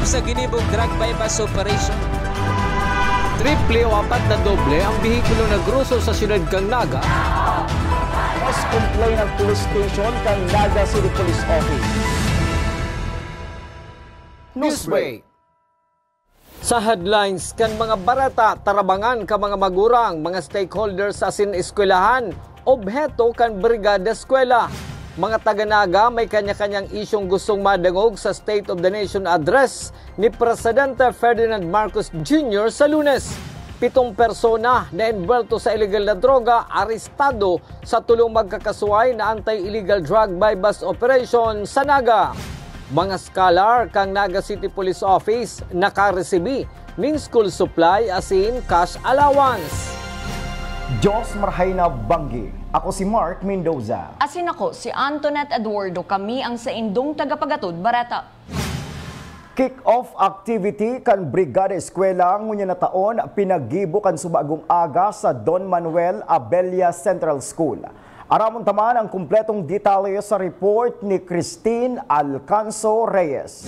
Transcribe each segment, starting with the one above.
sa ginibong drug bypass operation. Triple o 4 na doble ang bihikulo na gruso sa siyudad kang Naga. Mas complain ng police station kang Naga City Police Office. Newsbreak. Sa headlines kan mga barata, tarabangan ka mga magurang, mga stakeholders sa eskwelahan, obheto kan brigada eskwela. Mga taga-Naga may kanya-kanyang isyong gustong madangog sa State of the Nation address ni Presidente Ferdinand Marcos Jr. sa Lunes. 7 persona na envuelto sa illegal na droga arestado sa tulong magkakasuway na anti-illegal drug bypass operation sa Naga. Mga scholar kang Naga City Police Office nakaresibi ning school supply asin cash allowance. Diyos marhay na banggi. Ako si Mark Mendoza. Asin ako si Antoinette Eduardo. Kami ang sa indong tagapagatod barata. Kick-off activity kan Brigada Eskwela ngunya na taon pinagibo kan subagong aga sa Don Manuel Abella Central School. Aramon taman ang kumpletong detalye sa report ni Christine Alcanzo Reyes.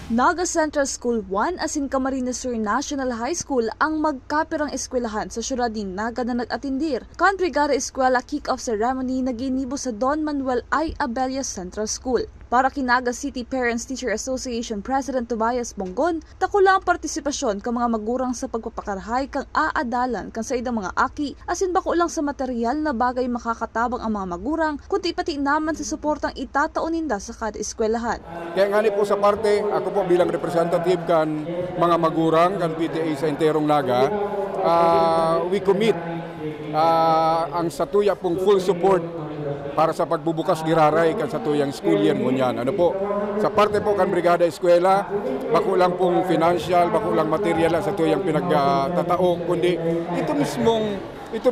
Naga Central School 1 asin Camarines Sur National High School ang magkapirang eskwelahan sa syudad ni Naga na nag-atindir. Kan Brigada Eskwela kick-off ceremony na ginibo sa Don Manuel I. Abella Central School. Para kay Naga City Parents Teacher Association President Tobias Bonggon, takula ang partisipasyon kang mga magurang sa pagpapakarahay kang aadalan kan sa idang mga aki, asin bako lang sa material na bagay makakatabang ang mga magurang, kundi pati naman sa suportang itataon ninda sa kada eskwelahan. Kaya nga po sa parte, ako po bilang representative kan mga magurang kan PTA sa Interong Naga, we commit ang satuya pong full support para sa pagbubukas giraray kan sa tuyang school year ngunyan. Ano po, sa parte po kan Brigada Eskwela, bako lang pong financial, bako lang material sa tuyang pinagtatao, kundi ito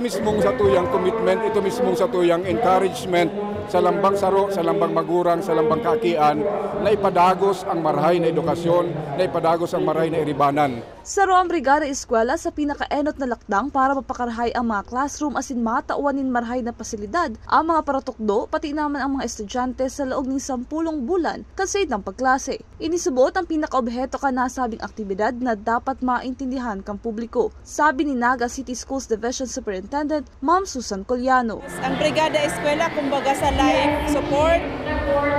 mismong sa tuyang commitment, ito mismong sa tuyang encouragement sa lambang saro, sa lambang magurang, sa lambang kaakian, na ipadagos ang marahay na edukasyon, na ipadagos ang marahay na iribanan. Saro ang Brigada Eskwela sa pinakaenot na lakdang para mapakarahay ang mga classroom asin matauanin marahay na pasilidad, ang mga paratukdo, pati naman ang mga estudyante sa laog ng 10 bulan kasi ng pagklase. Inisubot ang pinakaobheto ka nasabing aktibidad na dapat maintindihan kang publiko, sabi ni Naga City Schools Division Superintendent Ma'am Susan Coliano. Ang Brigada Eskwela kumbaga sa life support,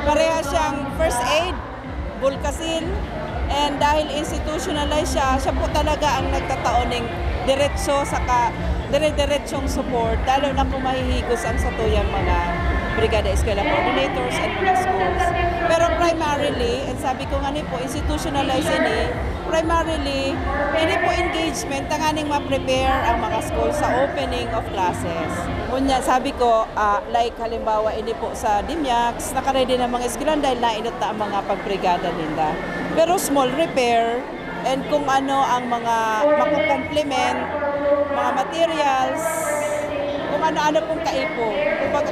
pareha siyang first aid, bulkasin, and dahil institutionalize siya po talaga ang nagtataon ng diretso saka dire-diretsong support, lalo na kung mahihigos ang satuyang mga Brigada Eskwela coordinators and mga schools. Pero primarily, and sabi ko nga po, institutionalize ini, primarily, ini po engagement na nga ning ma-prepare ang mga schools sa opening of classes. Kunya, sabi ko, like halimbawa, ini po sa Dimyax, nakaready na mga eskwelahan dahil nainot na ang mga pagbrigada nila. Pero small repair, and kung ano ang mga makukomplement, mga materials, kung ano-ano pong kaipo.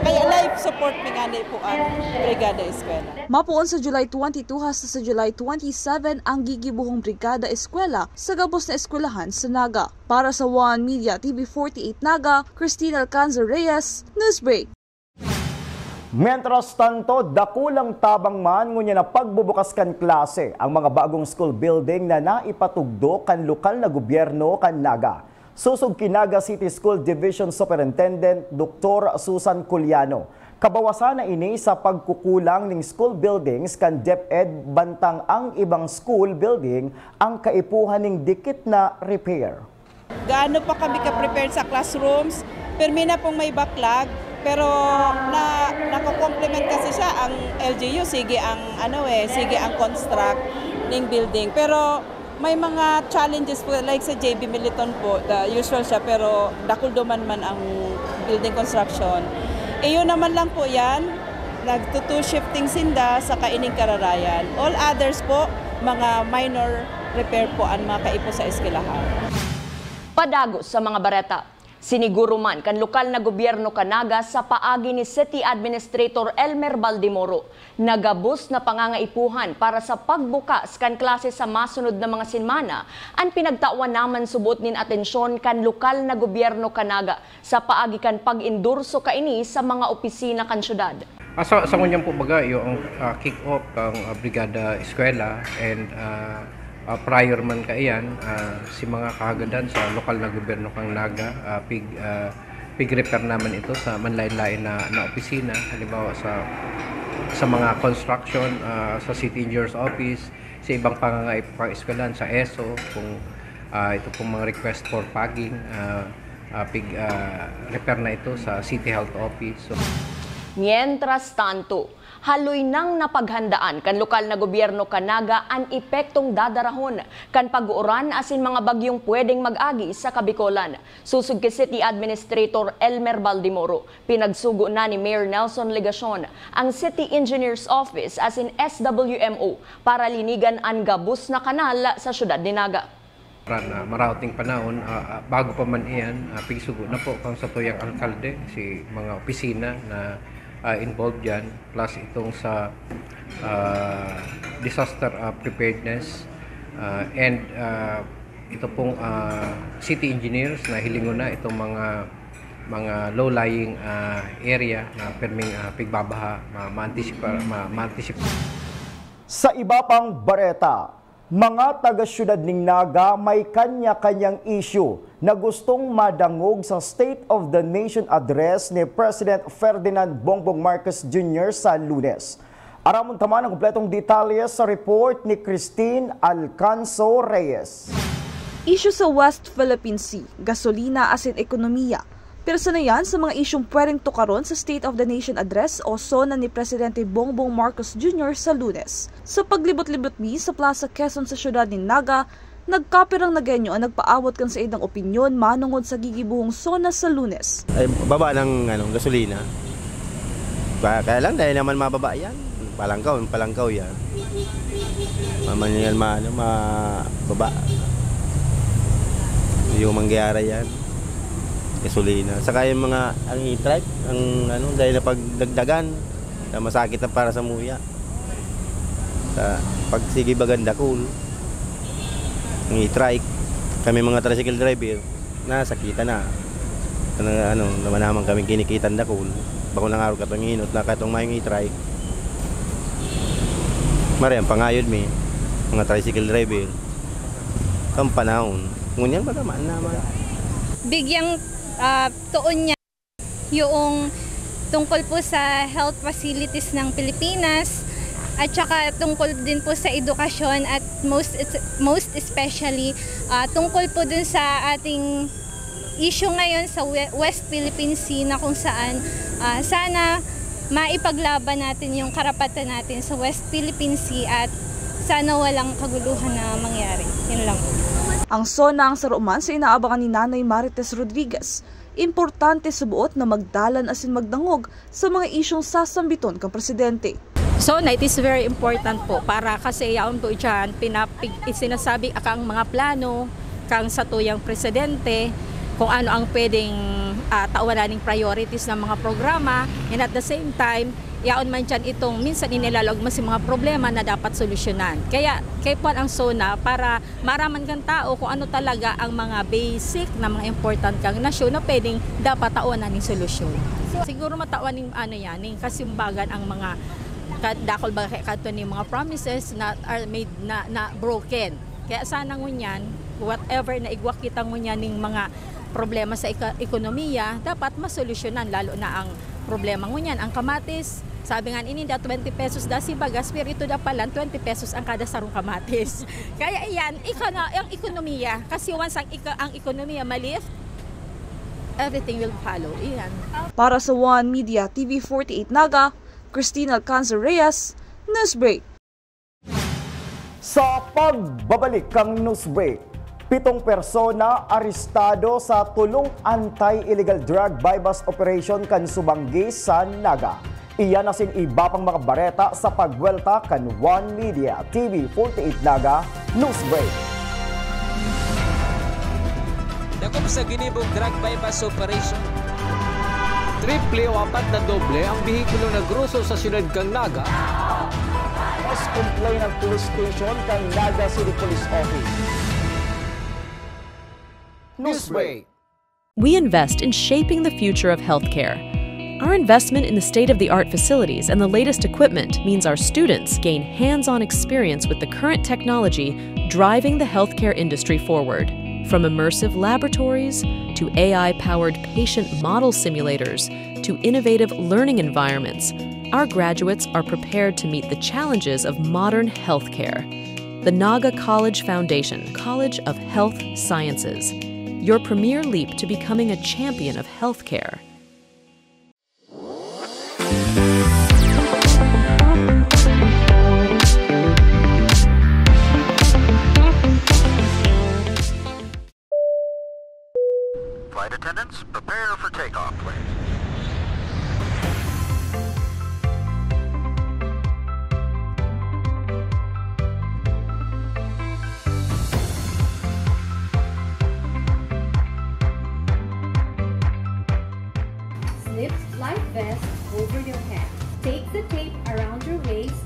Kaya life support mingani po ang Brigada Eskwela. Mapuon sa July 22 hasta sa July 27 ang gigibuhong Brigada Eskwela sa gabos na eskwelahan sa Naga. Para sa One Media TV 48 Naga, Christine Alcanzo Reyes, Newsbreak. Mientras tanto, dakulang tabang man ngunya na pagbubukas kan klase ang mga bagong school building na naipatugdo kan lokal na gobyerno kan Naga. Susog Naga City School Division Superintendent Dr. Susan Coliano. Kabawasan na ini sa pagkukulang ng school buildings kan DepEd bantang ang ibang school building ang kaipuhan ng dikit na repair. Gaano pa kami ka-prepare sa classrooms, permi na pong may backlog, pero nako-complement kasi siya ang LGU, sige ang construct ng building. Pero may mga challenges po, like sa JB Militon po, the usual siya, pero dakuldo man ang building construction. Yun naman lang po yan, nagtutu shifting sinda sa kaining kararayan. All others po, mga minor repair po ang mga kaipo sa eskwelahan. Padagos sa mga bareta. Siniguro man kan lokal na gobyerno Naga sa paagi ni City Administrator Elmer Baldimoro. Nagabos na pangangaipuhan para sa pagbukas kan klase sa masunod na mga sinmana. Ang pinagtawan naman subot nin atensyon kan lokal na gobyerno Naga sa paagi kan pag-endurso kaini sa mga opisina kan syudad. Sa ngunyan po baga yung kick-off kang Brigada Eskwela and prior man kaiyan si mga kahagadan sa lokal na gobyerno kang Naga pig-repair naman ito sa manlain-lain na opisina, halimbawa sa mga construction, sa City Engineer's Office, sa ibang pang-eskwelahan sa ESO, kung ito pong mga request for pagging, repair na ito sa City Health Office. Mientras tanto, haloy nang napaghandaan kan lokal na gobyerno kan Naga ang epektong dadarahon kan pag-uuran asin mga bagyong pwedeng mag-agi sa Kabikolan. Susug kay City Administrator Elmer Baldimoro, pinagsugo na ni Mayor Nelson Legacion ang City Engineer's Office asin SWMO para linigan ang gabus na kanal sa syudad ni Naga. Marauting panahon, bago pa man iyan, pigsugo na po kang sa tuyang alkalde, si mga opisina na involved dyan, plus itong sa disaster preparedness and ito pong city engineers na hilingon na itong mga low-lying area na perming pigbabaha, ma-anticipate. Sa iba pang bareta, mga taga-syudad ng Naga may kanya-kanyang issue na gustong madangog sa State of the Nation address ni President Ferdinand Bongbong Marcos Jr. sa Lunes. Aramon taman ang kumpletong detalye sa report ni Christine Alcanzo Reyes. Issue sa West Philippine Sea, gasolina asin ekonomiya. Pero sa yan sa mga isyong pwedeng tukaron sa State of the Nation Address o SONA ni Presidente Bongbong Marcos Jr. sa Lunes. Sa paglibot-libot mi sa Plaza Quezon sa syudad ni Naga, nagkapirang nagenyo ang nagpaawat kan sa idang opinyon manungod sa gigibuhong SONA sa Lunes. Ay, baba ng gasolina. Kaya lang dahil naman mababa yan. Palangkaw yan. Maman yan mababa. Yung mangyayari yan. Gasolina. Saka yung mga ang e-trike, dahil na pagdagdagan, masakit na para sa muya. Pag sige baganda cool, ang e-trike, kami mga tricycle driver, nasakita na. Naman naman kami kinikitan da cool. Bako nang araw katong inot na katong mayong e-trike. Mariyang pangayod mi, mga tricycle driver. Kang panahon, ngunyan ba naman naman? Bigyang tuon niya yung tungkol po sa health facilities ng Pilipinas at saka tungkol din po sa edukasyon at most especially tungkol po dun sa ating issue ngayon sa West Philippine Sea na kung saan sana maipaglaban natin yung karapatan natin sa West Philippine Sea at sana walang kaguluhan na mangyari. Yun lang. Ang SONA ang saruman sa inaabangan ni Nanay Marites Rodriguez. Importante subuot na magdalan asin magdangog sa mga isyong sasambiton kang presidente. SONA, it is very important po para kasi yaon po dyan sinasabi akang mga plano kang sa tuyang presidente kung ano ang pwedeng tawanan ng priorities ng mga programa and at the same time yaon man dyan itong minsan inilalog mo si mga problema na dapat solusyonan. Kaya po ang SONA para maraman kang tao kung ano talaga ang mga basic na mga important kang nasyon na pwedeng dapat tawanan ng solusyon. So, siguro matawan ng yan, kasimbagan ang mga dakol ba kato ni mga promises na are made na broken. Kaya sana ngunyan, whatever na igwak kita ngunyan ng mga problema sa ekonomiya, dapat masolusyonan lalo na ang problema ngunyan, ang kamatis. Sabi nga ini da 20 pesos da si bagas, pero ito da palan 20 pesos ang kada sarong kamatis. Kaya iyan, ang ekonomiya, kasi once ang ekonomiya malift, everything will follow. Iyan. Para sa One Media TV 48 Naga, Christine Alcanzo Reyes, Newsbreak. Sa pagbabalik kang Newsbreak, 7 persona arestado sa tulong anti-illegal drug bypass operation kan Subanggi sa Naga. Iyan asin iba pang mga bareta sa pagwelta kan One Media TV 48 Naga Newsbreak. Dakop sa ginibong drug bypass operation. Triple o 4 na doble ang bihikulo na gruso sa siyudad kang Naga. Mas complain ng police station kang Naga City Police Office. Newsbreak. We invest in shaping the future of healthcare. Our investment in the state-of-the-art facilities and the latest equipment means our students gain hands-on experience with the current technology driving the healthcare industry forward. From immersive laboratories to AI-powered patient model simulators to innovative learning environments, our graduates are prepared to meet the challenges of modern healthcare. The Naga College Foundation, College of Health Sciences, your premier leap to becoming a champion of healthcare. Flight attendants, prepare for takeoff, please. Slip life vest over your head. Take the tape around your waist.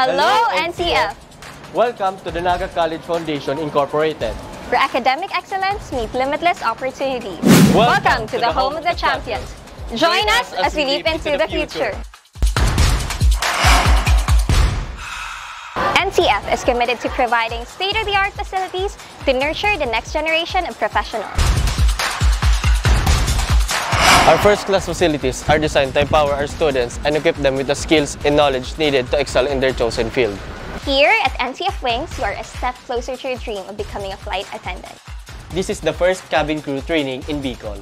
Hello, NCF! Welcome to the Naga College Foundation Incorporated, where academic excellence meets limitless opportunities. Welcome to the home of the champions. Join us as we leap into the future. NCF is committed to providing state-of-the-art facilities to nurture the next generation of professionals. Our first-class facilities are designed to empower our students and equip them with the skills and knowledge needed to excel in their chosen field. Here at NCF Wings, you are a step closer to your dream of becoming a flight attendant. This is the first cabin crew training in Bicol.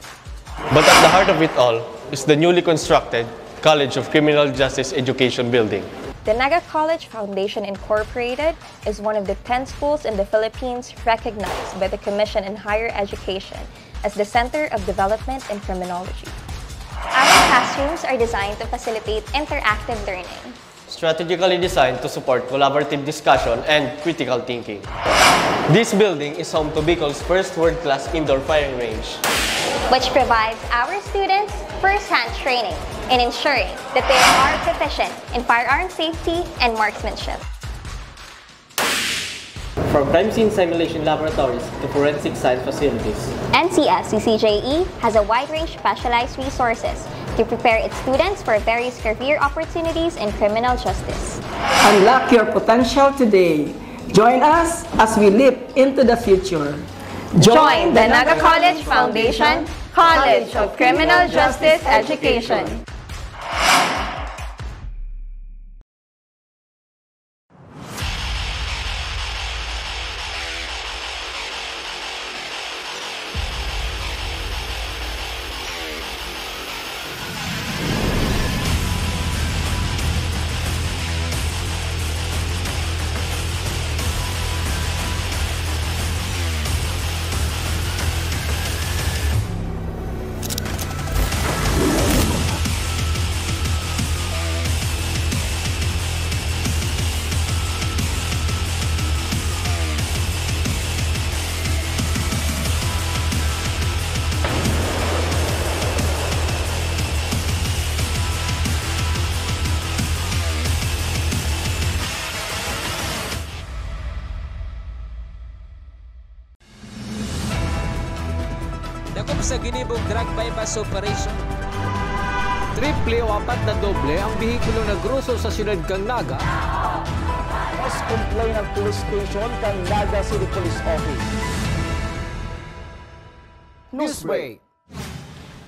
But at the heart of it all is the newly constructed College of Criminal Justice Education building. The Naga College Foundation Incorporated is one of the 10 schools in the Philippines recognized by the Commission on Higher Education as the Center of Development in Criminology. Our classrooms are designed to facilitate interactive learning, strategically designed to support collaborative discussion and critical thinking. This building is home to Bicol's first world-class indoor firing range, which provides our students first-hand training in ensuring that they are proficient in firearm safety and marksmanship. From crime scene simulation laboratories to forensic science facilities, NCF-CCJE has a wide range of specialized resources to prepare its students for various career opportunities in criminal justice. Unlock your potential today. Join us as we leap into the future. Join the Naga College Foundation, College of Criminal Justice Education. Dagop sa ginibong drug bypass operation. Triple o 4 na doble ang bihikulo na gruso sa siyudad kang Naga. Mas complain ng police station kang Naga City Police Office. Newsbreak.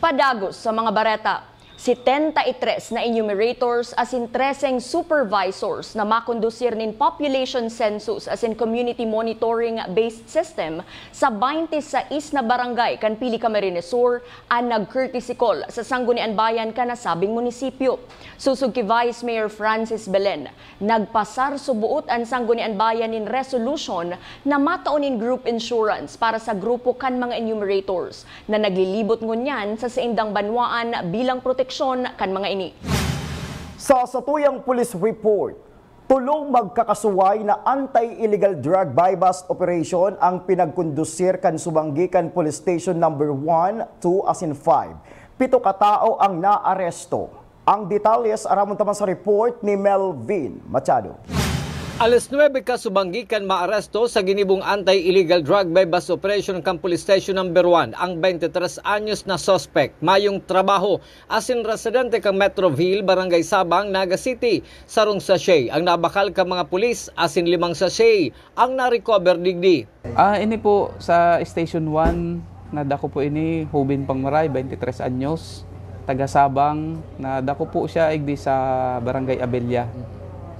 Padagos sa mga bareta. 73 na enumerators as in 13 supervisors na makondusir nin population census as in community monitoring based system sa 26 na barangay kan pili Camarines Sur ang nag-courtesy call sa Sangguniang Bayan kanasabing munisipyo. Susug ki Vice Mayor Francis Belen, nagpasar subuot ang Sangguniang Bayan nin resolution na mataunin group insurance para sa grupo kan mga enumerators na naglilibot ngunyan sa saindang banwaan bilang proteksyon kan mga ini. Sa satuyang police report, tulong magkakasuway na anti-illegal drug buy-bust operation ang pinagkondusir kan Subanggikan Police Station number 1, 2 as in 5. 7 katao ang naaresto. Ang detalles aramon taman sa report ni Melvin Machado. Alas 9 ka Subanggikan maaresto sa ginibong anti-illegal drug buy-bust operation ng Police Station number 1 ang 23 anyos na suspect. Mayong trabaho asin residente kang Metroville, Barangay Sabang, Naga City. Sarong sachet ang nabakal ka mga pulis asin 5 sachet ang na-recover digdi. Ini po sa Station 1 na dako po ini Hubin Pangmaray, 23 anyos, taga Sabang, na dako po siya igdi sa Barangay Abella.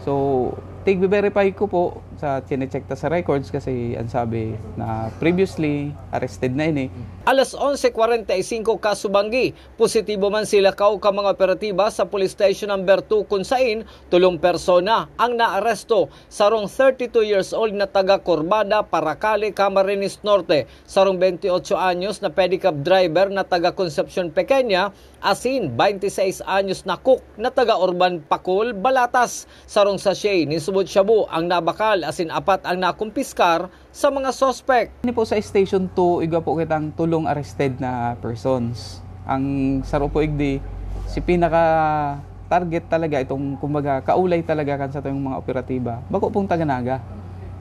So tig-verify ko po sa chinecheck ta sa records kasi ang sabi na previously arrested na ini. Alas 11:45 ka Subanggi, positibo man sila ka mga operatiba sa Police Station number 2 kung sain 3 persona ang naaresto. Sarong 32 years old na taga Corbada, Paracale, Camarines Norte, sarong 28 anyos na pedicab driver na taga Concepcion Pequeña, asin 26 anyos na cook na taga Urban Pacul, Balatas. Sarong sachet ni Subot Shabu ang nabakal asin 4 ang nakumpiskar sa mga suspect. Ini po sa Station 2, iga po kitang tulong arrested na persons. Ang saro po igdi, si pinaka-target talaga itong kumbaga kaulay talaga kan sa itong mga operatiba. Bako pong taga Naga,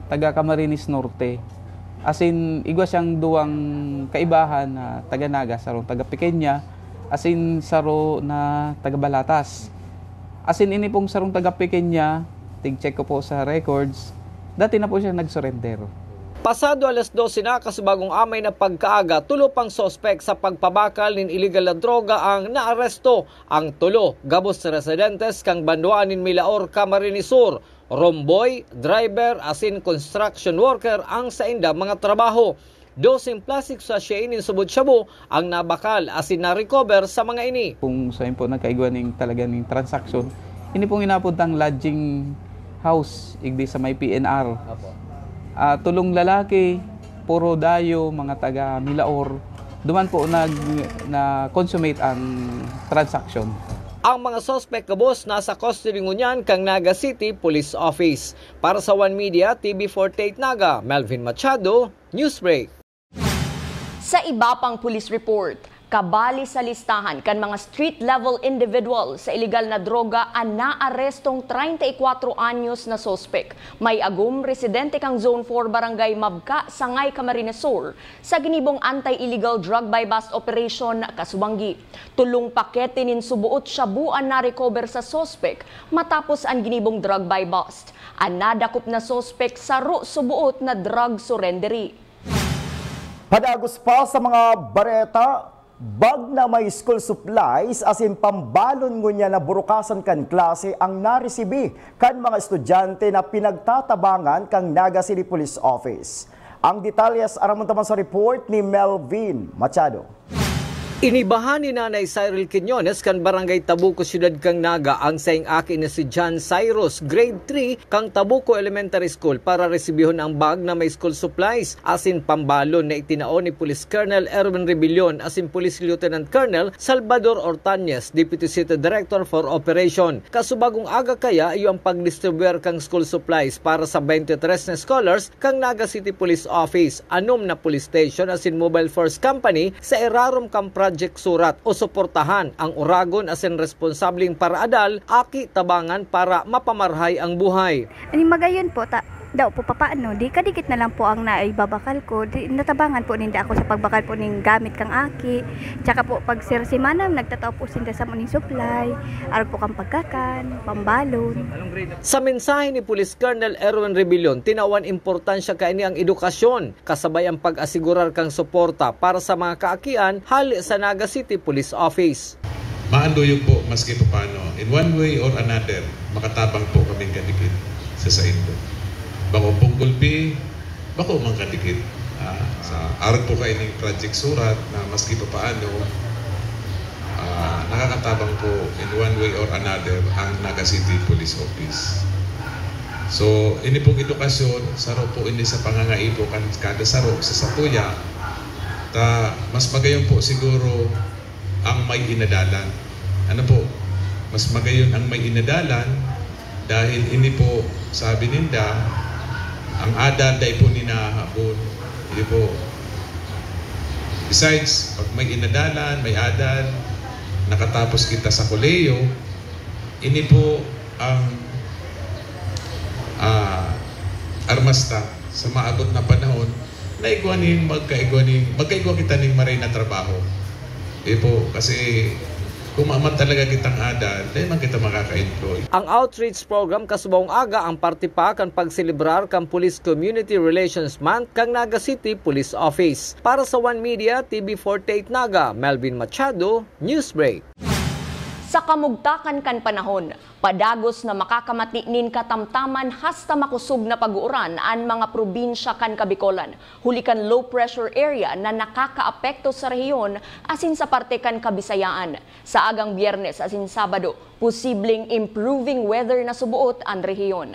taga Camarines Norte. Asin igwa siyang duwang kaibahan na taga Naga, sarong taga Pequeña, asin saro na taga Balatas. Asin ini pong sarong taga Pequeña, tig-check ko po sa records, dati na po siya nag-surrender. Pasado alas 12 na kasubagong amay na pagkaaga, tulo pang sospek sa pagpabakal nin illegal na droga ang naaresto. Ang tulo, gabos residentes kang banduan nin Milaor, Camarines Sur. Romboy, driver, asin construction worker ang sa inda mga trabaho. 12 plastic sachet nin Subot Shabu ang nabakal asin na-recover sa mga ini. Kung sa po nagkaigwan ning talaga ning transaction, ini pong inapuntang lodging house igdi sa may PNR. Tulong lalaki, puro dayo, mga taga Milaor, duman po na-consummate ang transaction. Ang mga suspect kabos nasa custody ngunyan kang Naga City Police Office. Para sa One Media, TV48 Naga, Melvin Machado, Newsbreak. Sa iba pang police report, kabali sa listahan kan mga street-level individual sa illegal na droga ang naarestong 34 anyos na sospek. May agum residente kang Zone 4 Barangay Mabka, Sangay, Camarines Sur sa ginibong anti-illegal drug buy-bust operation Kasubanggi. Tulong pakete nin subuot shabu ang na-recover sa sospek matapos ang ginibong drug buy-bust. Ang nadakop na sospek saro subuot na drug surrendery. Padagos pa sa mga bareta, bag na may school supplies asin pambalon ngunya na burukasan kan klase ang naresibi kan mga estudyante na pinagtatabangan kang Naga City Police Office. Ang detalyes aramon taman sa report ni Melvin Machado. Inibahan ni Nanay Cyril Quiñones kan Barangay Tabuco, Siyudad kang Naga ang saing aki na si John Cyrus, grade 3 kang Tabuco Elementary School para resibihon ang bag na may school supplies asin pambalon na itinaon ni Police Colonel Erwin Rebillon asin Police Lieutenant Colonel Salvador Ortañez, Deputy City Director for Operation. Kasubagong aga kaya iyo ang pagdistribuer kang school supplies para sa 23 na scholars kang Naga City Police Office, anom na police station asin mobile force company sa Erarom Camp Project Surat o suportahan ang Uragon asin responsableng paraadal aki tabangan para mapamarhay ang buhay. Ani magayon po daw po papaano, di kadikit na lang po ang naibabakal ko. Natabangan po ninda ako sa pagbakal po ning gamit kang aki. Tsaka po pag sir si manam, nagtataw po sinda sa muning supply, aron po kang pagkakan, pambalon. Sa mensahe ni Police Colonel Erwin Rebillon, tinawan importansya kaini ang edukasyon, kasabay ang pag-asigurar kang suporta para sa mga kaakian hali sa Naga City Police Office. Maanduyog po maski pa paano, in one way or another, makatabang po kaming kadikit sa Saindo. Bako pungkulpi, bako mang kadikit. Sa aral po kayo ng project surat na maski pa paano, nakakatabang po in one way or another ang Naga City Police Office. So, ini pong edukasyon, saro po ini sa pangangaipo kada saro sa satuya, mas magayon po siguro ang may inadalan. Ano po? Mas magayon ang may inadalan dahil ini po, sabi ninda, ang adal dahil po ninahabon. Hindi po. Besides, pag may inadalan, may adal, nakatapos kita sa koleyo, ini po ang armasta sa maabot na panahon na magkaigwa kita ng maray na trabaho. Hindi po, kasi kung maaman talaga kitang adal, dahil man kita makaka-employ. Ang outreach program kasubong aga ang parte pa kan pagselebrar kan Police Community Relations Month kang Naga City Police Office. Para sa One Media, TV48 Naga, Melvin Machado, Newsbreak. Sa kamugtakan kan panahon, padagos na makakamati nin katamtaman hasta makusog na pag-uuran ang mga probinsya kan Kabikolan. Huli kan low pressure area na nakakaapekto sa rehiyon asin sa parte kan Kabisayaan. Sa agang Biyernes asin Sabado, posibleng improving weather na subuot ang rehiyon.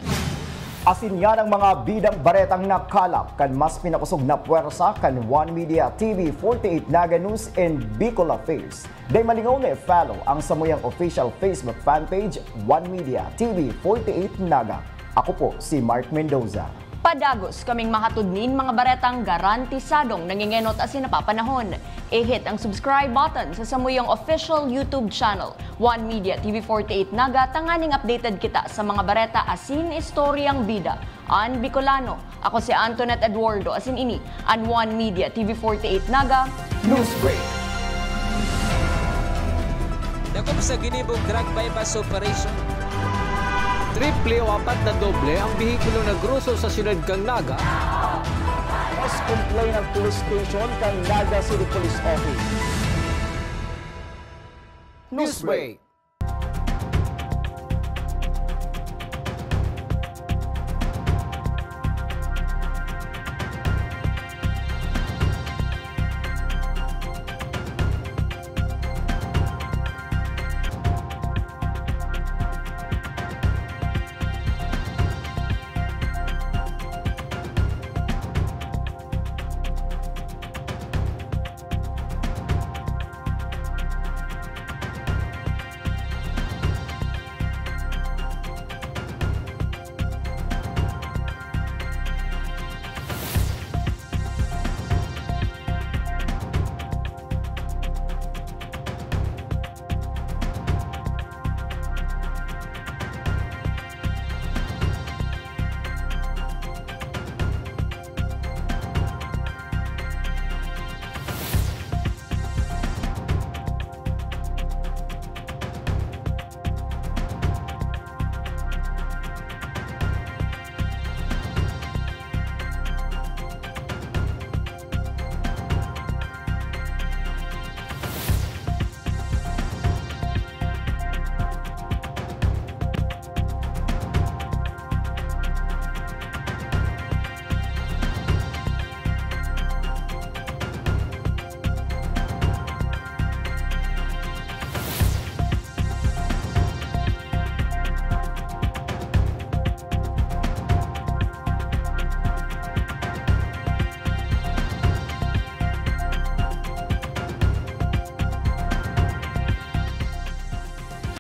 Asin yan ang mga bidang baretang nakalap kan mas pinakusog na puwersa kan One Media TV48 Naga News and Bicol Affairs. Day malingaw na follow ang samuyang official Facebook fanpage One Media TV48 Naga. Ako po si Mark Mendoza. Padagos kaming makatudnin mga baretang garantisadong nangingenot asin napapanahon. I-hit ang subscribe button sa samuyang official YouTube channel, One Media TV48 Naga, tanganing updated kita sa mga bareta asin istoryang bida. An Bicolano, ako si Antoinette Eduardo asin ini, an One Media TV48 Naga, Newsbreak. Dakop sa ginibog drug bypass operation. Triple o apat na doble ang bihikulo na gruso sa siyudad kang Naga. Mas complain ng police station kang Naga City Police Office. Newsbreak.